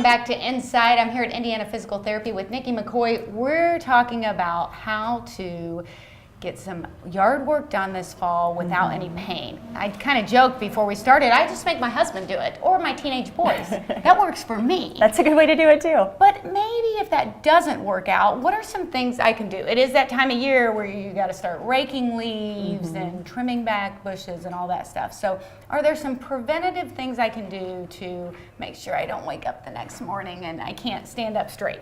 back to Inside. I'm here at Indiana Physical Therapy with Nikki McCoy. We're talking about how to get some yard work done this fall without any pain. I kind of joked before we started, I just make my husband do it, or my teenage boys. That works for me. That's a good way to do it too. But maybe if that doesn't work out, what are some things I can do? It is that time of year where you got to start raking leaves and trimming back bushes and all that stuff. So are there some preventative things I can do to make sure I don't wake up the next morning and I can't stand up straight?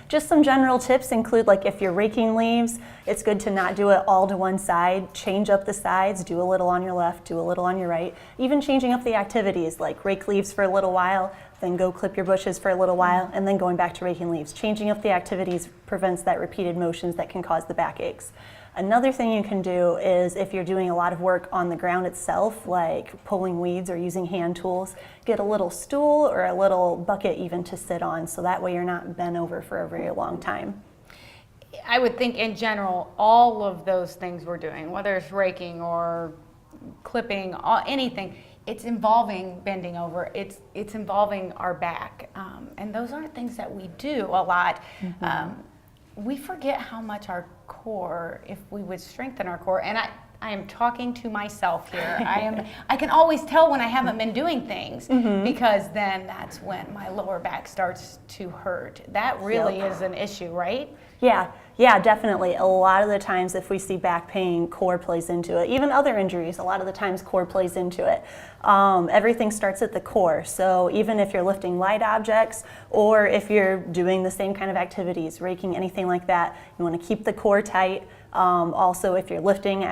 Just some general tips include, like, if you're raking leaves, it's good to not do it all to one side. Change up the sides, do a little on your left, do a little on your right. Even changing up the activities, like rake leaves for a little while, then go clip your bushes for a little while, and then going back to raking leaves. Changing up the activities prevents that repeated motions that can cause the backaches. Another thing you can do is, if you're doing a lot of work on the ground itself, like pulling weeds or using hand tools, get a little stool or a little bucket even to sit on, so that way you're not bent over for a very long time. I would think in general, all of those things we're doing, whether it's raking or clipping, anything, it's involving bending over. It's involving our back, and those aren't things that we do a lot. We forget how much our core, if we would strengthen our core, and I am talking to myself here. I can always tell when I haven't been doing things, because then that's when my lower back starts to hurt. That really is an issue, right? Yeah, definitely. A lot of the times if we see back pain, core plays into it. Even other injuries, a lot of the times core plays into it. Everything starts at the core. So even if you're lifting light objects, or if you're doing the same kind of activities, raking, anything like that, you want to keep the core tight. Also, if you're lifting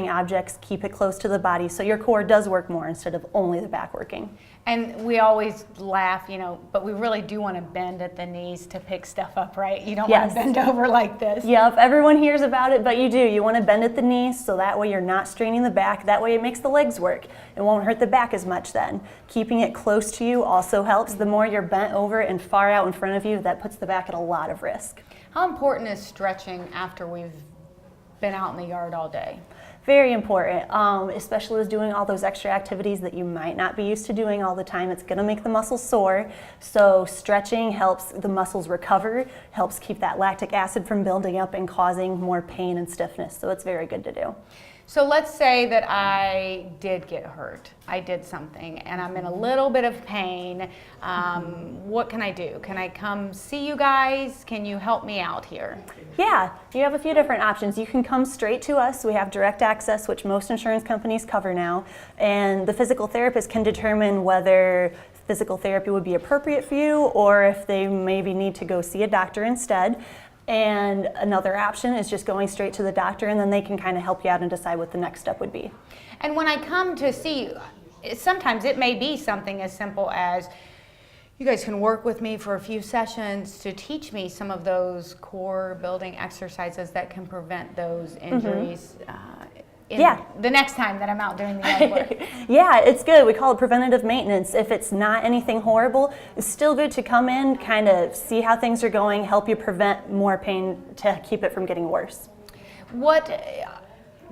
objects, keep it close to the body so your core does work more instead of only the back working. And we always laugh, but we really do want to bend at the knees to pick stuff up, right? You don't want to bend over like this. Yep, everyone hears about it, but you do. You want to bend at the knees so that way you're not straining the back. That way it makes the legs work. It won't hurt the back as much then. Keeping it close to you also helps. The more you're bent over and far out in front of you, that puts the back at a lot of risk. How important is stretching after we've been out in the yard all day? Very important, especially with doing all those extra activities that you might not be used to doing all the time. It's going to make the muscles sore. So stretching helps the muscles recover, helps keep that lactic acid from building up and causing more pain and stiffness. So it's very good to do. So let's say that I did get hurt. I did something and I'm in a little bit of pain. What can I do? Can I come see you guys? Can you help me out here? Yeah, you have a few different options. You can come straight to us. We have direct access, which most insurance companies cover now. And the physical therapist can determine whether physical therapy would be appropriate for you or if they maybe need to go see a doctor instead. And another option is just going straight to the doctor, and then they can kind of help you out and decide what the next step would be. And when I come to see you, sometimes it may be something as simple as, you guys can work with me for a few sessions to teach me some of those core building exercises that can prevent those injuries the next time that I'm out doing the yard work. Yeah, it's good. We call it preventative maintenance. If it's not anything horrible, it's still good to come in, kind of see how things are going, help you prevent more pain to keep it from getting worse.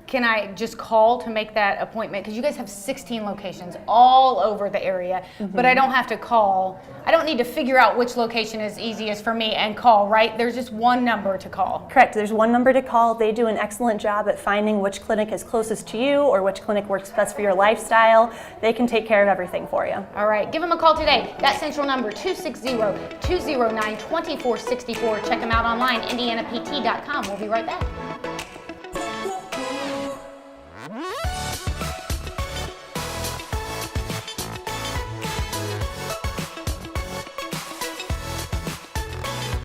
Can I just call to make that appointment? Because you guys have 16 locations all over the area, but I don't have to call. I don't need to figure out which location is easiest for me and call, right? There's just one number to call. Correct. There's one number to call. They do an excellent job at finding which clinic is closest to you or which clinic works best for your lifestyle. They can take care of everything for you. All right. Give them a call today. That central number, 260-209-2464. Check them out online, indianapt.com. We'll be right back.